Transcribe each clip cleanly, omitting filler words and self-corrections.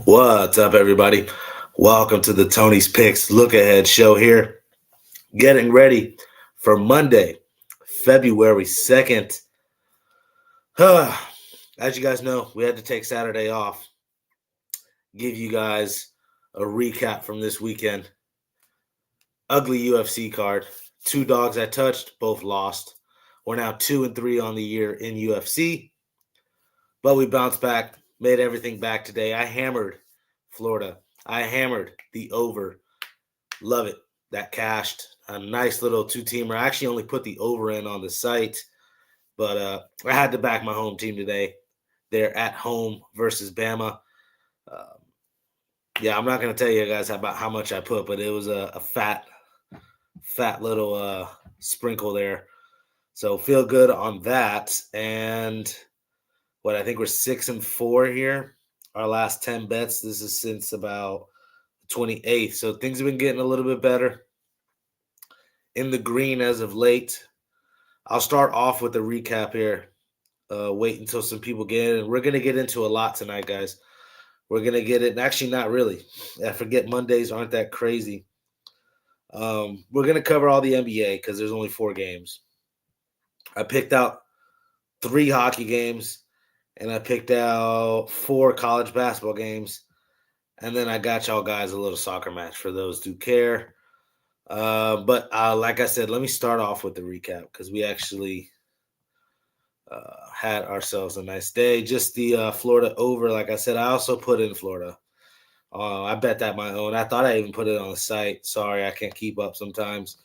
What's up, everybody? Welcome to the Tony's Picks Look Ahead show here. Getting ready for Monday, February 2nd. As you guys know, we had to take Saturday off. Give you guys a recap from this weekend. Ugly UFC card. Two dogs I touched, both lost. We're now 2-3 on the year in UFC. But we bounced back, made everything back today. I hammered Florida. I hammered the over. Love it. That cashed. A nice little two-teamer. I actually only put the over in on the site, but I had to back my home team today. They're at home versus Bama. I'm not going to tell you guys about how much I put, but it was a fat little sprinkle there. So feel good on that. And I think we're 6-4 here. Our last 10 bets. This is since about 28th. So things have been getting a little bit better. In the green as of late. I'll start off with a recap here. Wait until some people get in. We're going to get into a lot tonight, guys. We're going to get it. Actually, not really. I forget Mondays aren't that crazy. We're going to cover all the NBA because there's only 4 games. I picked out 3 hockey games, and I picked out 4 college basketball games. And then I got y'all guys a little soccer match for those who care. But like I said, let me start off with the recap because we actually had ourselves a nice day. Just the Florida over. Like I said, I also put in Florida. I bet that my own. I thought I even put it on the site. Sorry, I can't keep up sometimes.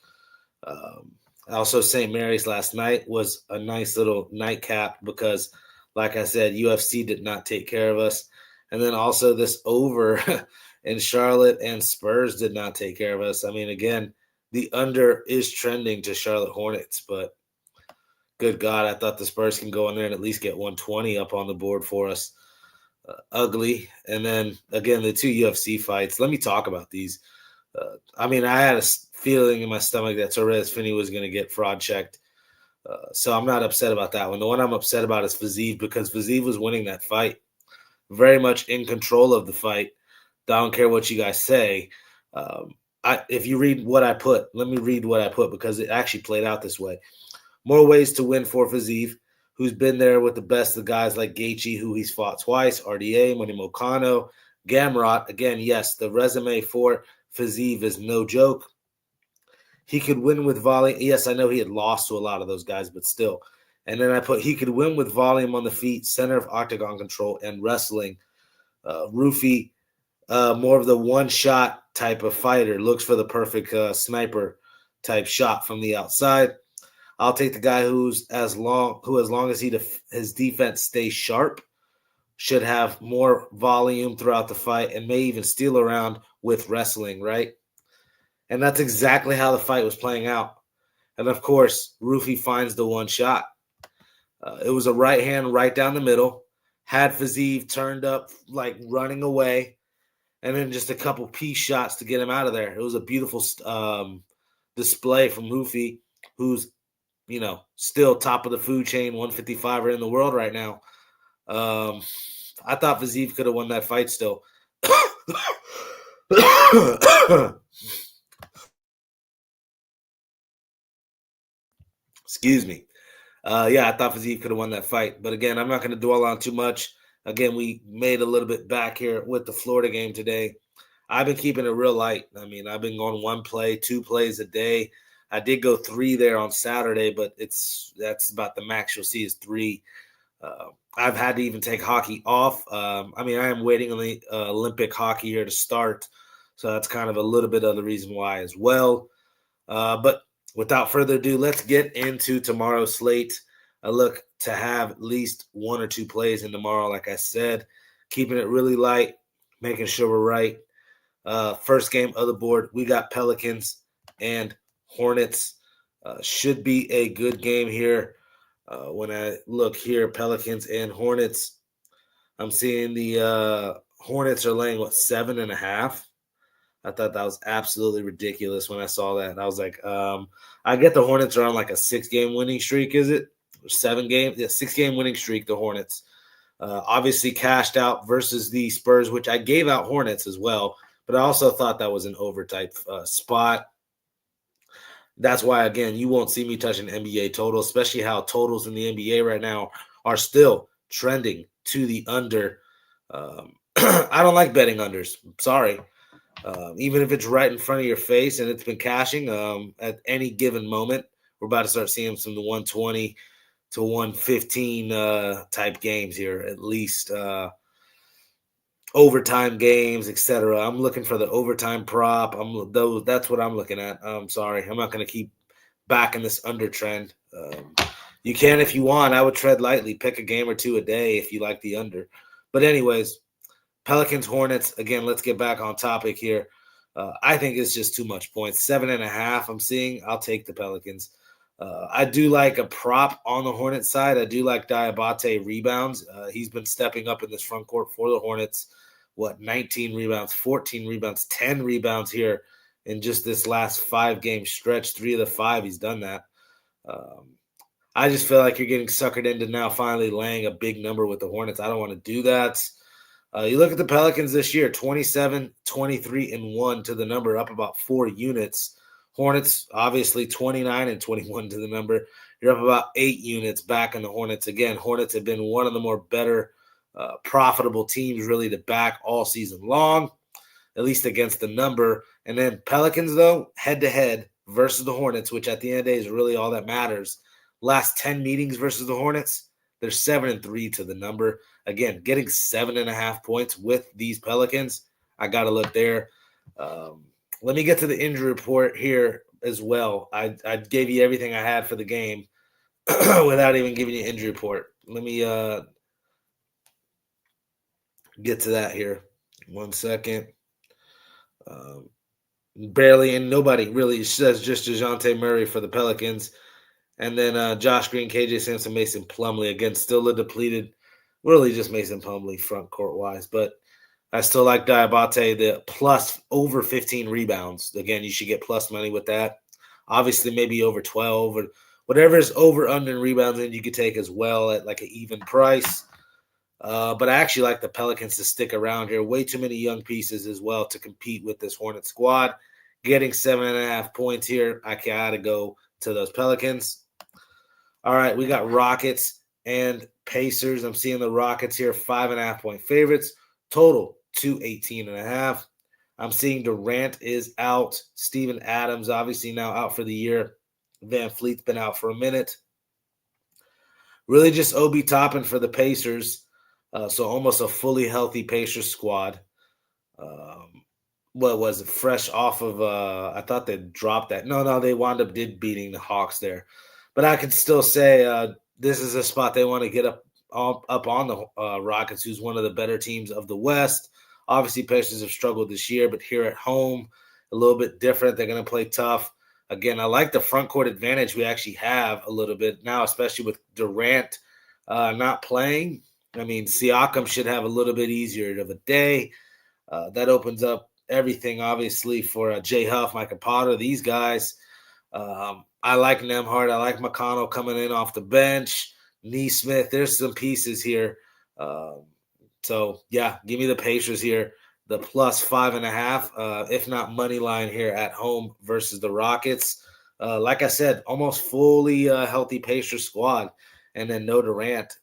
Also, St. Mary's last night was a nice little nightcap because, like I said, UFC did not take care of us. And then also this over in Charlotte and Spurs did not take care of us. I mean, again, the under is trending to Charlotte Hornets, but good God, I thought the Spurs can go in there and at least get 120 up on the board for us. Ugly. And then, again, the 2 UFC fights. Let me talk about these. I had a feeling in my stomach that Torres Finney was going to get fraud checked. So I'm not upset about that one. The one I'm upset about is Fiziev because Fiziev was winning that fight. Very much in control of the fight. I don't care what you guys say. If you read what I put, let me read what I put because it actually played out this way. More ways to win for Fiziev, who's been there with the best of guys like Gaethje, who he's fought twice, RDA, Manny Moicano, Gamrot. Again, yes, the resume for Fiziev is no joke. He could win with volume. Yes, I know he had lost to a lot of those guys, but still. And then I put he could win with volume on the feet, center of octagon control, and wrestling. Rufy, more of the one-shot type of fighter, looks for the perfect sniper type shot from the outside. I'll take the guy who as long as his defense stays sharp, should have more volume throughout the fight and may even steal around with wrestling, right? And that's exactly how the fight was playing out. And, of course, Rufy finds the one shot. It was a right hand right down the middle. Had Fiziev turned up, like running away, and then just a couple piece shots to get him out of there. It was a beautiful display from Rufy, who's, still top of the food chain, 155er in the world right now. I thought Fiziev could have won that fight still. Excuse me. I thought Fiziev could have won that fight. But again, I'm not going to dwell on too much. Again, we made a little bit back here with the Florida game today. I've been keeping it real light. I've been going 1 play, 2 plays a day. I did go 3 there on Saturday, but that's about the max you'll see is 3. I've had to even take hockey off. I am waiting on the Olympic hockey here to start. So that's kind of a little bit of the reason why as well. But without further ado, let's get into tomorrow's slate. I look to have at least 1 or 2 plays in tomorrow, like I said, keeping it really light, making sure we're right. First game of the board, we got Pelicans and Hornets. Should be a good game here. When I look here, Pelicans and Hornets, I'm seeing the Hornets are laying, 7.5? I thought that was absolutely ridiculous when I saw that. I was like, I get the Hornets are on like a 6-game winning streak, is it? 7 game? Yeah, 6-game winning streak, the Hornets. Obviously cashed out versus the Spurs, which I gave out Hornets as well, but I also thought that was an overtype spot. That's why, again, you won't see me touching NBA total, especially how totals in the NBA right now are still trending to the under. I don't like betting unders. Sorry. Even if it's right in front of your face and it's been cashing at any given moment, we're about to start seeing some 120 to 115 type games here, at least overtime games, etc. I'm looking for the overtime prop. That's what I'm looking at. I'm sorry, I'm not going to keep backing this under trend. You can if you want. I would tread lightly, pick a game or two a day if you like the under. But anyways, Pelicans Hornets again. Let's get back on topic here. I think it's just too much points. 7.5. I'm seeing. I'll take the Pelicans. I do like a prop on the Hornets side. I do like Diabate rebounds. He's been stepping up in this front court for the Hornets. 19 rebounds, 14 rebounds, 10 rebounds here in just this last 5-game stretch. 3 of the 5, he's done that. I just feel like you're getting suckered into now finally laying a big number with the Hornets. I don't want to do that. You look at the Pelicans this year, 27, 23, and 1 to the number, up about 4 units. Hornets, obviously 29 and 21 to the number. You're up about 8 units back in the Hornets. Again, Hornets have been one of the more better profitable teams really to back all season long, at least against the number. And then Pelicans, though, head-to-head versus the Hornets, which at the end of the day is really all that matters. Last 10 meetings versus the Hornets, they're 7-3 to the number. Again, getting 7.5 points with these Pelicans, I got to look there. Let me get to the injury report here as well. I gave you everything I had for the game without even giving you an injury report. Let me get to that here. 1 second. Barely, and nobody really says just DeJounte Murray for the Pelicans. And then Josh Green, KJ Sampson, Mason Plumlee. Again, still a depleted, really just Mason Plumlee front court-wise. But I still like Diabate, the plus over 15 rebounds. Again, you should get plus money with that. Obviously, maybe over 12 or whatever is over, under, and rebounds, and you could take as well at like an even price. But I actually like the Pelicans to stick around here. Way too many young pieces as well to compete with this Hornet squad. Getting 7.5 points here, I got to go to those Pelicans. All right, we got Rockets and Pacers. I'm seeing the Rockets here, 5.5-point favorites. Total 218.5. I'm seeing Durant is out. Steven Adams obviously now out for the year. Van Fleet's been out for a minute. Really just Obi Toppin for the Pacers. So almost a fully healthy Pacers squad. What was it? Fresh off of I thought they dropped that. No, they wound up beating the Hawks there. But I can still say this is a spot they want to get up on the Rockets, who's one of the better teams of the West. Obviously, Pacers have struggled this year, but here at home, a little bit different. They're going to play tough. Again, I like the front court advantage we actually have a little bit now, especially with Durant not playing. I mean, Siakam should have a little bit easier of a day. That opens up everything, obviously, for Jay Huff, Micah Potter, these guys. I like Nembhard. I like McConnell coming in off the bench. Neesmith, there's some pieces here. So, yeah, give me the Pacers here. The plus 5.5, if not money line here at home versus the Rockets. Like I said, almost fully healthy Pacers squad. And then no Durant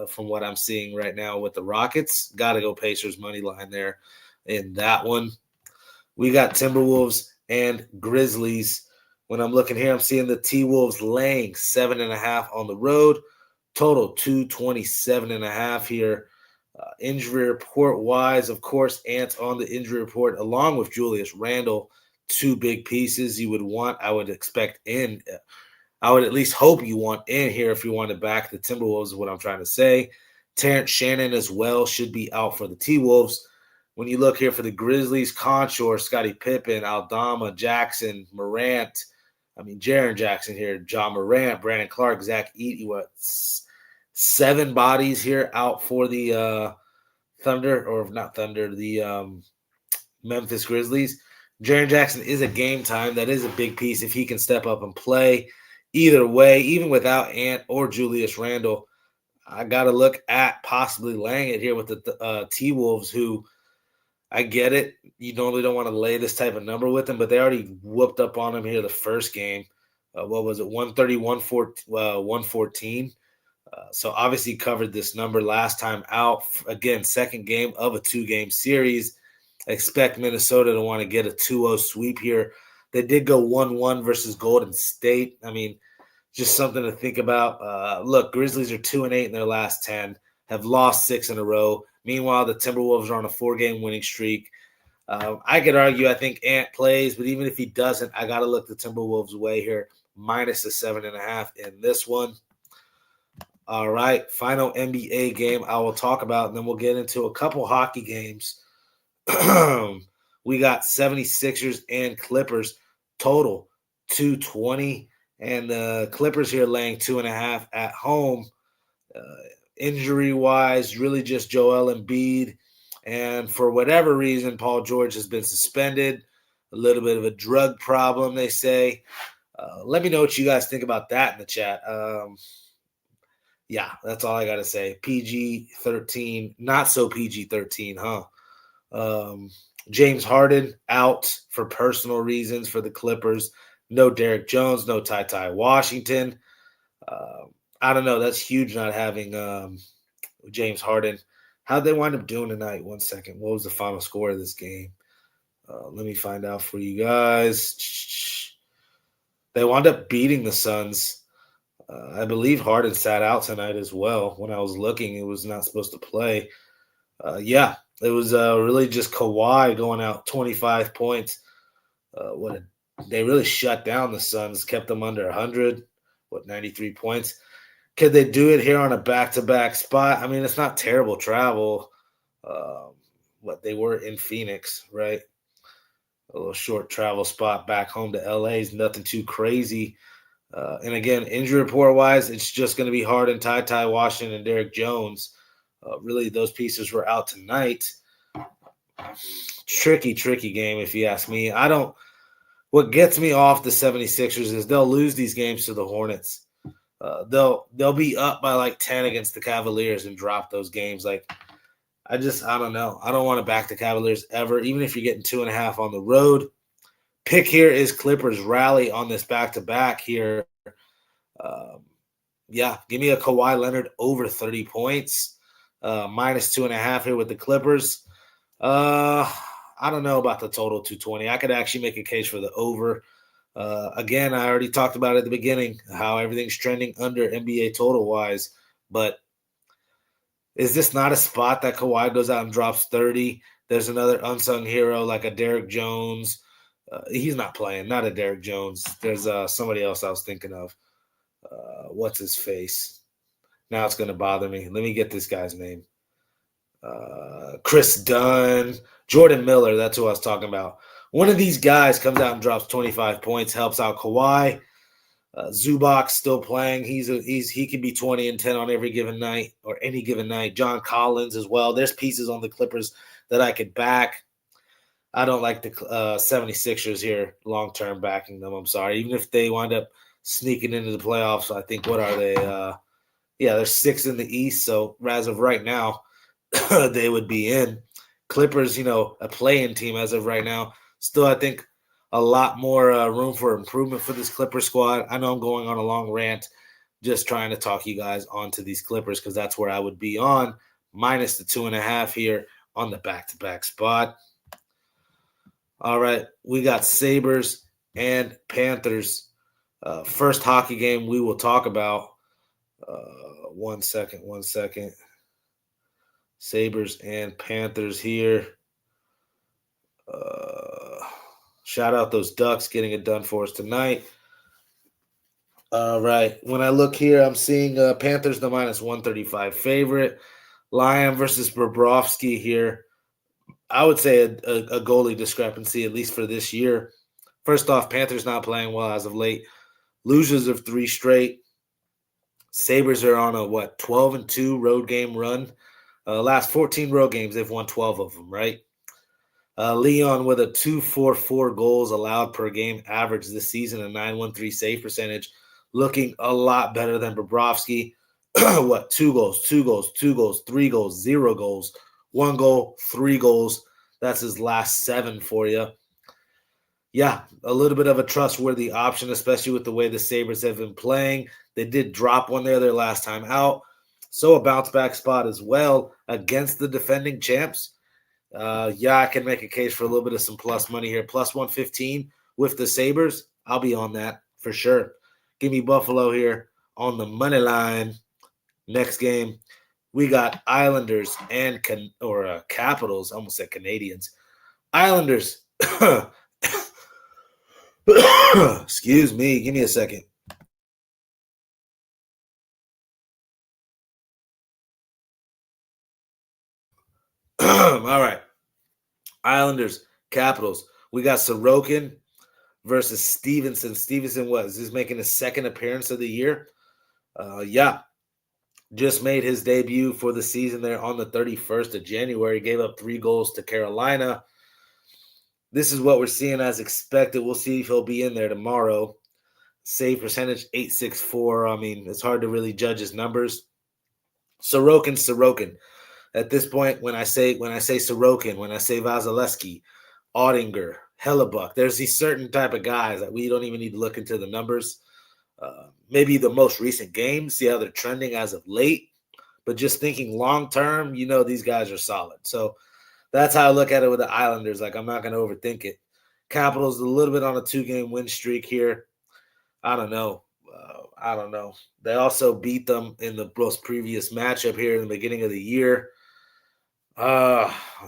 from what I'm seeing right now with the Rockets. Got to go Pacers money line there in that one. We got Timberwolves and Grizzlies. When I'm looking here, I'm seeing the T-Wolves laying 7.5 on the road. Total 227.5 here. Injury report-wise, of course, Ant's on the injury report along with Julius Randle. 2 big pieces you would want, I would expect in. I would at least hope you want in here if you want to back the Timberwolves is what I'm trying to say. Terrence Shannon as well should be out for the T-Wolves. When you look here for the Grizzlies, Conchor, Scottie Pippen, Aldama, Jackson, Morant, Jaren Jackson here, John Morant, Brandon Clark, Zach Edey, 7 bodies here out for the Thunder, or not Thunder, the Memphis Grizzlies. Jaren Jackson is a game time. That is a big piece if he can step up and play. Either way, even without Ant or Julius Randle, I got to look at possibly laying it here with the T-Wolves, who I get it. You normally don't want to lay this type of number with them, but they already whooped up on them here the first game. What was it, 130, 114? So obviously covered this number last time out. Again, second game of a 2-game series. I expect Minnesota to want to get a 2-0 sweep here. They did go 1-1 versus Golden State. I mean, just something to think about. Look, Grizzlies are 2-8 in their last 10, have lost 6 in a row. Meanwhile, the Timberwolves are on a 4-game winning streak. I could argue I think Ant plays, but even if he doesn't, I got to look the Timberwolves' way here, minus the 7.5 in this one. All right, final NBA game I will talk about, and then we'll get into a couple hockey games. We got 76ers and Clippers, total 220, and the Clippers here laying 2.5 at home. Injury-wise, really just Joel Embiid, and for whatever reason, Paul George has been suspended. A little bit of a drug problem, they say. Let me know what you guys think about that in the chat. Yeah, that's all I got to say. PG-13, not so PG-13, huh? James Harden out for personal reasons for the Clippers. No Derek Jones, no Ty Washington. I don't know. That's huge not having James Harden. How'd they wind up doing tonight? 1 second. What was the final score of this game? Let me find out for you guys. They wound up beating the Suns. I believe Harden sat out tonight as well. When I was looking, it was not supposed to play. Yeah, it was really just Kawhi going out 25 points. They really shut down the Suns, kept them under 100, 93 points. Could they do it here on a back-to-back spot? I mean, it's not terrible travel. They were in Phoenix, right? A little short travel spot back home to LA is nothing too crazy. And again, injury report-wise, it's just going to be Harden, Ty Washington, and Derek Jones. Really, those pieces were out tonight. Tricky game, if you ask me. What gets me off the 76ers is they'll lose these games to the Hornets. They'll be up by like 10 against the Cavaliers and drop those games. I don't know. I don't want to back the Cavaliers ever, even if you're getting 2.5 on the road. Pick here is Clippers rally on this back-to-back here. Give me a Kawhi Leonard over 30 points. Minus 2.5 here with the Clippers. I don't know about the total 220. I could actually make a case for the over. Again, I already talked about at the beginning how everything's trending under NBA total-wise. But is this not a spot that Kawhi goes out and drops 30? There's another unsung hero like a Derek Jones. He's not playing, not a Derek Jones. There's somebody else I was thinking of. What's his face? Now it's going to bother me. Let me get this guy's name. Chris Dunn, Jordan Miller, that's who I was talking about. One of these guys comes out and drops 25 points, helps out Kawhi. Zubac still playing. He can be 20 and 10 on every given night or any given night. John Collins as well. There's pieces on the Clippers that I could back. I don't like the 76ers here long-term backing them. I'm sorry. Even if they wind up sneaking into the playoffs, I think, what are they? They're 6th in the East. So as of right now, they would be in. Clippers, a play-in team as of right now. Still, I think a lot more room for improvement for this Clipper squad. I know I'm going on a long rant, just trying to talk you guys onto these Clippers because that's where I would be on, minus the 2.5 here on the back-to-back spot. All right, we got Sabres and Panthers. First hockey game we will talk about. 1 second. Sabres and Panthers here. Shout out those Ducks getting it done for us tonight. All right. When I look here, I'm seeing Panthers the minus 135 favorite. Lyon versus Bobrovsky here. I would say a goalie discrepancy, at least for this year. First off, Panthers not playing well as of late. Losers of 3 straight. Sabres are on a, 12-2 road game run. Last 14 road games, they've won 12 of them, right? Leon with a 2.44 goals allowed per game average this season, a 9.13 save percentage, looking a lot better than Bobrovsky. what? 2 goals, 2 goals, 2 goals, 3 goals, 0 goals, 1 goal, 3 goals. That's his last 7 for you. Yeah, a little bit of a trustworthy option, especially with the way the Sabres have been playing. They did drop one there their last time out. So a bounce back spot as well against the defending champs. Yeah, I can make a case for a little bit of some plus money here. Plus 115 with the Sabres. I'll be on that for sure. Give me Buffalo here on the money line. Next game, we got Islanders and Capitals. I almost said Canadians. Islanders. Excuse me. Give me a second. All right. Islanders, Capitals. We got Sorokin versus Stevenson. Stevenson is this making his second appearance of the year? Yeah. Just made his debut for the season there on the 31st of January. Gave up 3 goals to Carolina. This is what we're seeing as expected. We'll see if he'll be in there tomorrow. Save percentage, .864. I mean, it's hard to really judge his numbers. Sorokin. At this point, when I say Sorokin, when I say Vasilevsky, Ottinger, Hellebuck, there's these certain type of guys that we don't even need to look into the numbers. Maybe the most recent games, see how they're trending as of late. But just thinking long term, these guys are solid. So that's how I look at it with the Islanders. Like, I'm not going to overthink it. Capitals a little bit on a 2-game win streak here. I don't know. They also beat them in the most previous matchup here in the beginning of the year.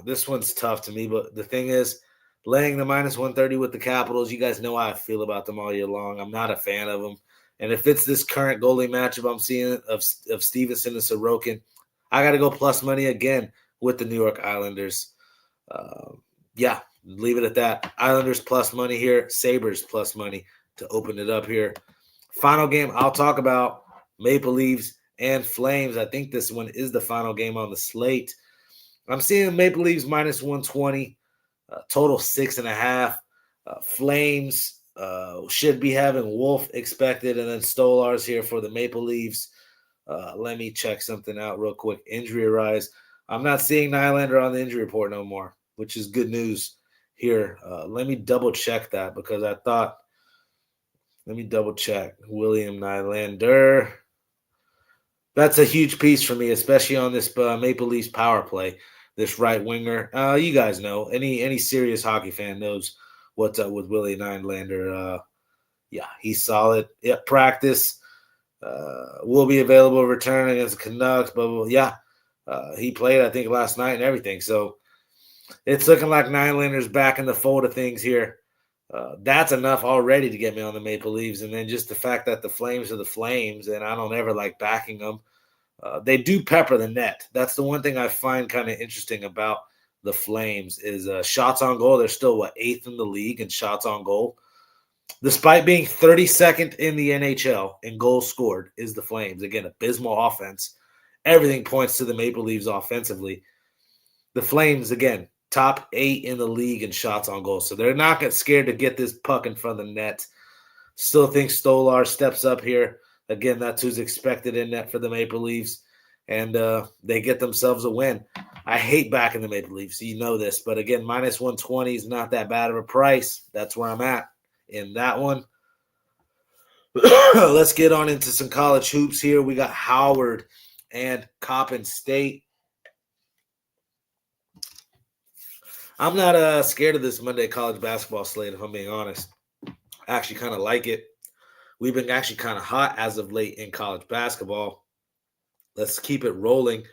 This one's tough to me, but the thing is, laying the minus 130 with the Capitals, you guys know how I feel about them all year long. I'm not a fan of them. And if it's this current goalie matchup I'm seeing of Stevenson and Sorokin, I got to go plus money again with the New York Islanders. Yeah, leave it at that. Islanders plus money here. Sabres plus money to open it up here. Final game I'll talk about, Maple Leafs and Flames. I think this one is the final game on the slate. I'm seeing Maple Leafs minus 120, total 6.5. Flames should be having Wolf expected, and then Stolarz here for the Maple Leafs. Let me check something out real quick. Injury arise. I'm not seeing Nylander on the injury report no more, which is good news here. Let me double check that because I thought. Let me double check. William Nylander. That's a huge piece for me, especially on this Maple Leafs power play. This right winger. You guys know. Any serious hockey fan knows what's up with Willie Nylander. Yeah, he's solid. Yeah, practice. Will be available to return against the Canucks. But yeah, he played, I think, last night and everything. So it's looking like Nylander's back in the fold of things here. That's enough already to get me on the Maple Leafs. And then just the fact that the Flames are the Flames, and I don't ever like backing them. They do pepper the net. That's the one thing I find kind of interesting about the Flames is shots on goal. They're still, 8th in the league in shots on goal. Despite being 32nd in the NHL in goals scored is the Flames. Again, abysmal offense. Everything points to the Maple Leafs offensively. The Flames, again, top 8 in the league in shots on goal. So they're not scared to get this puck in front of the net. Still think Stolarz steps up here. Again, that's who's expected in net for the Maple Leafs. And they get themselves a win. I hate backing the Maple Leafs. You know this. But again, minus 120 is not that bad of a price. That's where I'm at in that one. Let's get on into some college hoops here. We got Howard and Coppin State. I'm not scared of this Monday college basketball slate, if I'm being honest. I actually kind of like it. We've been actually kind of hot as of late in college basketball. Let's keep it rolling.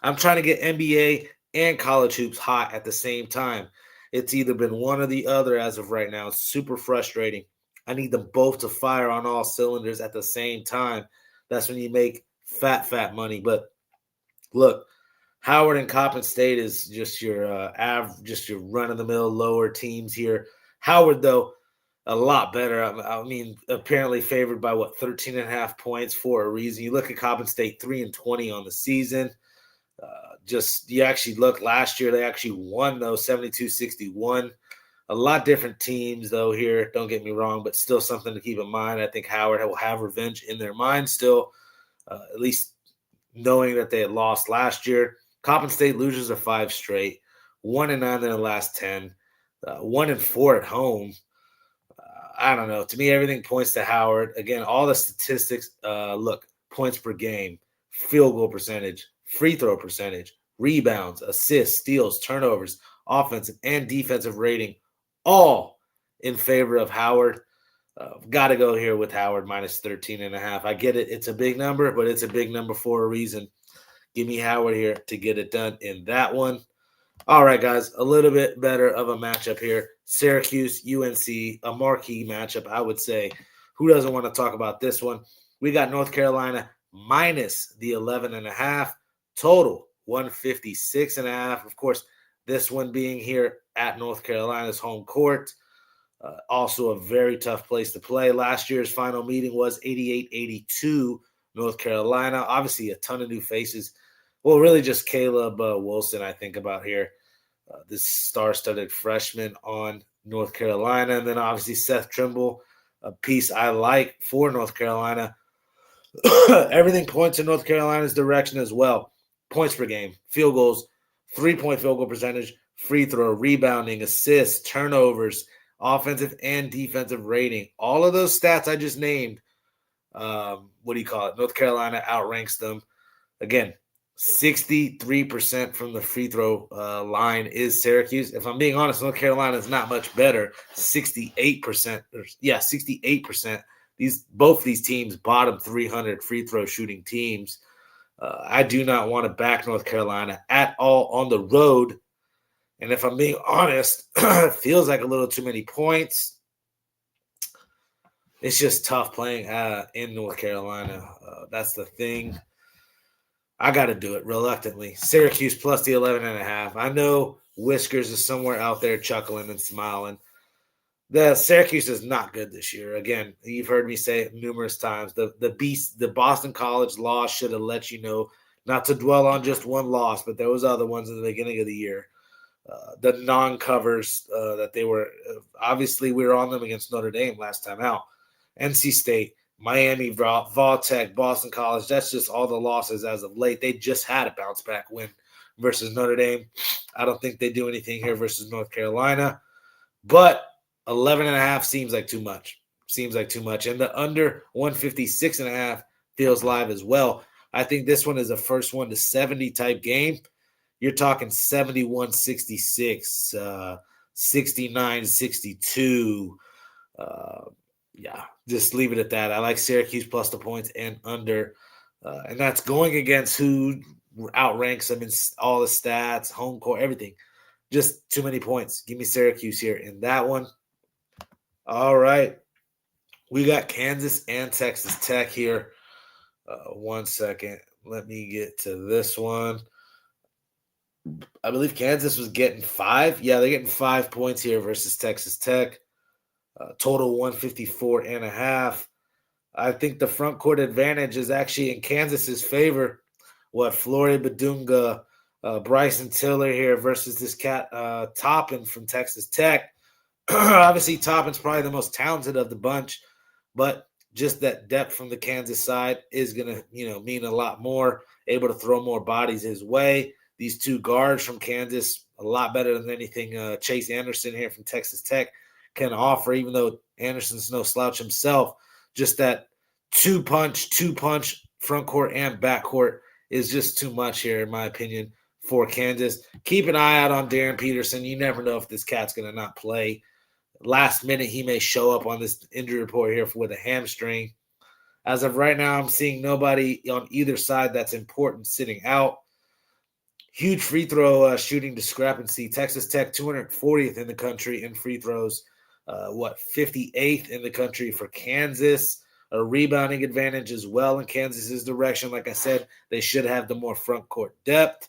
I'm trying to get NBA and college hoops hot at the same time. It's either been one or the other as of right now. It's super frustrating. I need them both to fire on all cylinders at the same time. That's when you make fat money. But look, Howard and Coppin State is just your run-of-the-mill lower teams here. Howard, though, a lot better. I mean, apparently favored by 13.5 points for a reason. You look at Coppin State 3-20 on the season. You actually look last year, they actually won, though, 72-61. A lot different teams, though, here. Don't get me wrong, but still something to keep in mind. I think Howard will have revenge in their mind still. at least knowing that they had lost last year. Coppin State loses their 5 straight, 1-9 in their last 10, 1-4 at home. I don't know. To me, everything points to Howard. Again, all the statistics, look, points per game, field goal percentage, free throw percentage, rebounds, assists, steals, turnovers, offensive and defensive rating, all in favor of Howard. Got to go here with Howard minus 13.5. I get it. It's a big number, but it's a big number for a reason. Give me Howard here to get it done in that one. All right, guys, a little bit better of a matchup here. Syracuse, UNC, a marquee matchup, I would say. Who doesn't want to talk about this one? We got North Carolina minus the 11.5, total 156.5. Of course, this one being here at North Carolina's home court. Also a very tough place to play. Last year's final meeting was 88-82 North Carolina. Obviously, a ton of new faces. Well, really just Caleb Wilson, I think about here. This star-studded freshman on North Carolina. And then obviously Seth Trimble, a piece I like for North Carolina. Everything points in North Carolina's direction as well. Points per game, field goals, 3-point field goal percentage, free throw, rebounding, assists, turnovers, offensive and defensive rating. All of those stats I just named, North Carolina outranks them. Again, 63% from the free throw line is Syracuse. If I'm being honest, North Carolina is not much better. 68%. 68%. Both these teams bottom 300 free throw shooting teams. I do not want to back North Carolina at all on the road. And if I'm being honest, it feels like a little too many points. It's just tough playing in North Carolina. That's the thing. I got to do it reluctantly. Syracuse plus the 11.5. I know Whiskers is somewhere out there chuckling and smiling. The Syracuse is not good this year. Again, you've heard me say it numerous times. The Boston College loss should have let you know not to dwell on just one loss, but there was other ones in the beginning of the year. The non-covers that they were obviously we were on them against Notre Dame last time out. NC State, Miami, Vautech, Boston College. That's just all the losses as of late. They just had a bounce back win versus Notre Dame. I don't think they do anything here versus North Carolina, but 11.5 seems like too much. And the under 156.5 feels live as well. I think this one is a first 1 to 70 type game. You're talking 71-66, 69-62. Just leave it at that. I like Syracuse plus the points and under. And that's going against who outranks them in all the stats, home court, everything. Just too many points. Give me Syracuse here in that one. All right. We got Kansas and Texas Tech here. 1 second. Let me get to this one. I believe Kansas was getting 5. Yeah, they're getting 5 points here versus Texas Tech. Total 154.5. I think the front court advantage is actually in Kansas's favor. Flory Badunga, Bryson Tiller here versus this cat Toppin from Texas Tech. Obviously, Toppin's probably the most talented of the bunch, but just that depth from the Kansas side is going to, mean a lot more. Able to throw more bodies his way. These two guards from Kansas, a lot better than anything Chase Anderson here from Texas Tech can offer, even though Anderson's no slouch himself. Just that two-punch front court and back court is just too much here, in my opinion, for Kansas. Keep an eye out on Darren Peterson. You never know if this cat's going to not play. Last minute, he may show up on this injury report here with a hamstring. As of right now, I'm seeing nobody on either side that's important sitting out. Huge free throw shooting discrepancy. Texas Tech 240th in the country in free throws. 58th in the country for Kansas. A rebounding advantage as well in Kansas's direction. Like I said, they should have the more front court depth.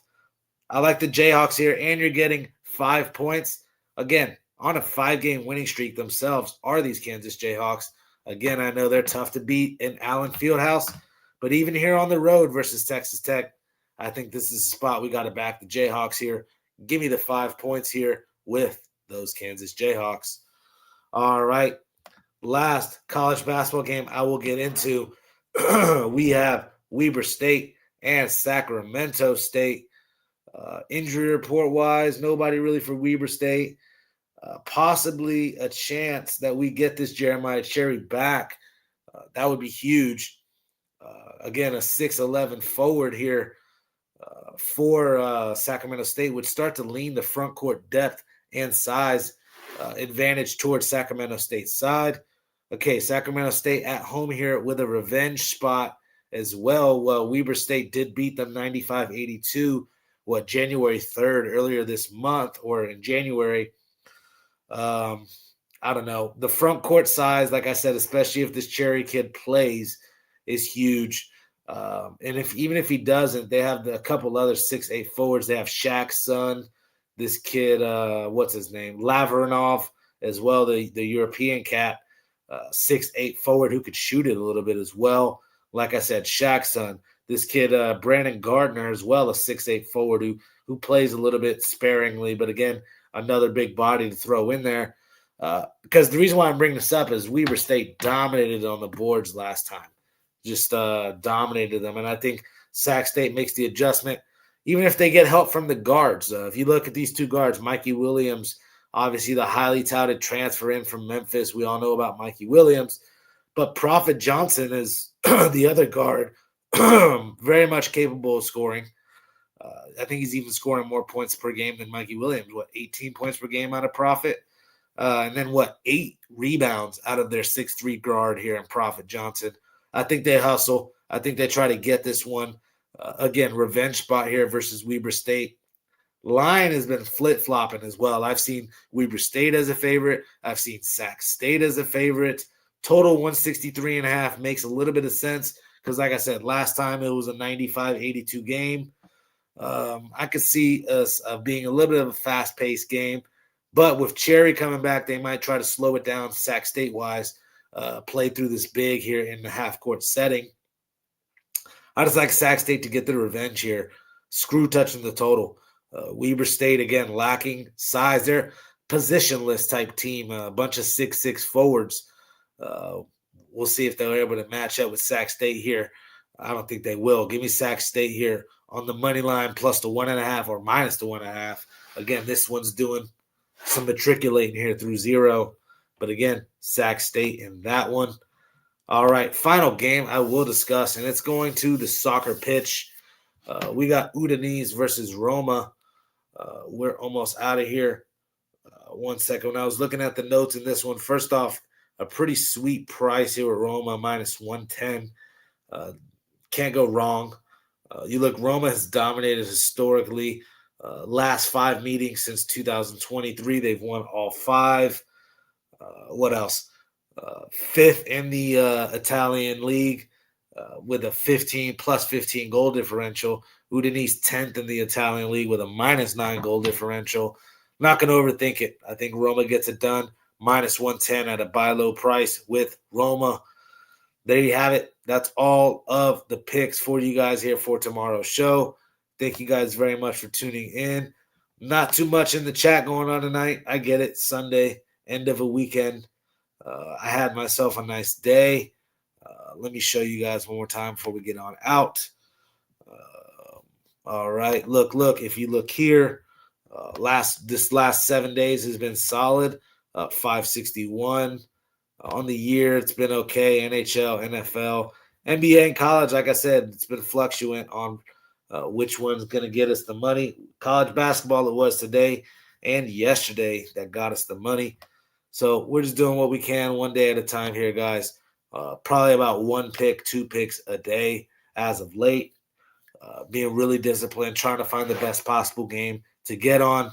I like the Jayhawks here, and you're getting 5 points. Again, on a 5-game winning streak themselves are these Kansas Jayhawks. Again, I know they're tough to beat in Allen Fieldhouse, but even here on the road versus Texas Tech, I think this is a spot we got to back the Jayhawks here. Give me the 5 points here with those Kansas Jayhawks. All right. Last college basketball game I will get into. We have Weber State and Sacramento State. Injury report-wise, nobody really for Weber State. Possibly a chance that we get this Jeremiah Cherry back. That would be huge. Again, a 6'11 forward here for Sacramento State would start to lean the front court depth and size advantage towards Sacramento State's side. Okay, Sacramento State at home here with a revenge spot as well. Well, Weber State did beat them 95-82, January 3rd, earlier this month, or in January. I don't know. The front court size, like I said, especially if this Cherry kid plays, is huge. And even if he doesn't, they have a couple other 6'8 forwards. They have Shaq's son, this kid, what's his name? Laverinov, as well, the European cat, 6'8 forward who could shoot it a little bit as well. Like I said, Shaq's son. This kid, Brandon Gardner, as well, a 6'8 forward who plays a little bit sparingly, but again, another big body to throw in there. Because the reason why I'm bringing this up is Weber State dominated on the boards last time. Just dominated them. And I think Sac State makes the adjustment, even if they get help from the guards. If you look at these two guards, Mikey Williams, obviously the highly touted transfer in from Memphis. We all know about Mikey Williams. But Prophet Johnson is the other guard, very much capable of scoring. I think he's even scoring more points per game than Mikey Williams. 18 points per game out of Prophet? And then 8 rebounds out of their 6'3 guard here in Prophet Johnson. I think they hustle. I think they try to get this one. Again, revenge spot here versus Weber State. Line has been flip-flopping as well. I've seen Weber State as a favorite. I've seen Sac State as a favorite. Total 163.5 makes a little bit of sense because, like I said, last time it was a 95-82 game. I could see us being a little bit of a fast-paced game. But with Cherry coming back, they might try to slow it down Sac State-wise, play through this big here in the half-court setting. I just like Sac State to get the revenge here. Screw touching the total. Weber State, again, lacking size. They're positionless type team, a bunch of 6'6 forwards. We'll see if they're able to match up with Sac State here. I don't think they will. Give me Sac State here on the money line plus the 1.5 or minus the 1.5. Again, this one's doing some matriculating here through 0. But again, Sac State in that one. All right, final game I will discuss, and it's going to the soccer pitch. We got Udinese versus Roma. We're almost out of here. 1 second. When I was looking at the notes in this one, first off, a pretty sweet price here with Roma, minus 110. Can't go wrong. You look, Roma has dominated historically. Last 5 meetings since 2023, they've won all 5. What else? 5th in the Italian league with a plus 15 goal differential. Udinese 10th in the Italian league with a minus 9 goal differential. Not going to overthink it. I think Roma gets it done. Minus 110 at a buy low price with Roma. There you have it. That's all of the picks for you guys here for tomorrow's show. Thank you guys very much for tuning in. Not too much in the chat going on tonight. I get it. Sunday, end of a weekend. I had myself a nice day. Let me show you guys one more time before we get on out. All right. Look. If you look here, this last 7 days has been solid. 561. On the year, it's been okay. NHL, NFL, NBA, and college, like I said, it's been fluctuant on which one's going to get us the money. College basketball, it was today and yesterday that got us the money. So we're just doing what we can one day at a time here, guys. Probably about 1 pick, 2 picks a day as of late. Being really disciplined, trying to find the best possible game to get on.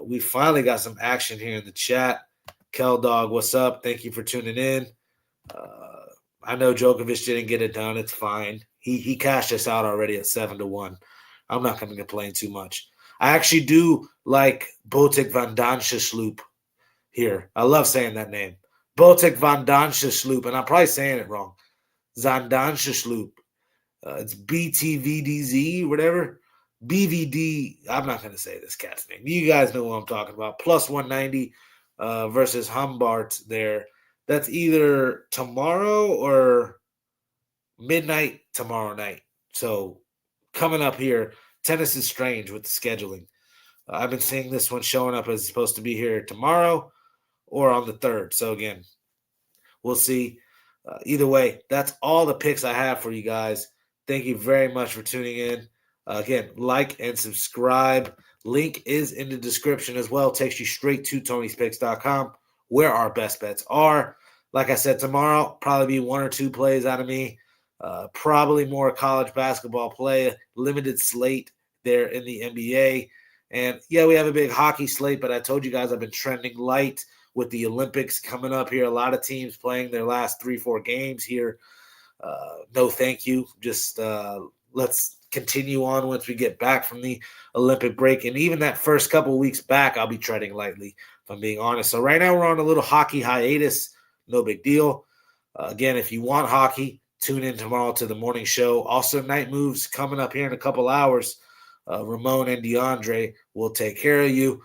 We finally got some action here in the chat. Kel Dog, what's up? Thank you for tuning in. I know Djokovic didn't get it done. It's fine. He cashed us out already at 7-1. I'm not going to complain too much. I actually do like Botic van Danschesloop here. I love saying that name. Botic van Danschesloop, and I'm probably saying it wrong. Zandanschesloop. It's BTVDZ, whatever. BVD. I'm not going to say this cat's name. You guys know what I'm talking about. Plus 190 versus Humbart there. That's either tomorrow or midnight tomorrow night. So coming up here, tennis is strange with the scheduling. I've been seeing this one showing up as supposed to be here tomorrow or on the 3rd. So again, we'll see. Either way, that's all the picks I have for you guys. Thank you very much for tuning in. Again, like and subscribe. Link is in the description as well. Takes you straight to Tony'sPicks.com, where our best bets are. Like I said, tomorrow probably be 1 or 2 plays out of me. Probably more college basketball play. Limited slate there in the NBA. And yeah, we have a big hockey slate, but I told you guys I've been trending light with the Olympics coming up here. A lot of teams playing their last 3-4 games here. No, thank you. Just let's continue on once we get back from the Olympic break. And even that first couple weeks back, I'll be treading lightly, if I'm being honest. So right now we're on a little hockey hiatus. No big deal. Again, if you want hockey, tune in tomorrow to the morning show. Also, night moves coming up here in a couple hours. Ramon and DeAndre will take care of you.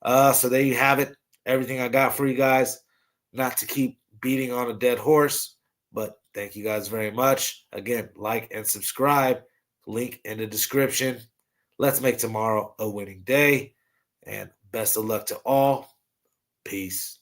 So there you have it. Everything I got for you guys. Not to keep beating on a dead horse, but thank you guys very much. Again, like and subscribe. Link in the description. Let's make tomorrow a winning day. And best of luck to all. Peace.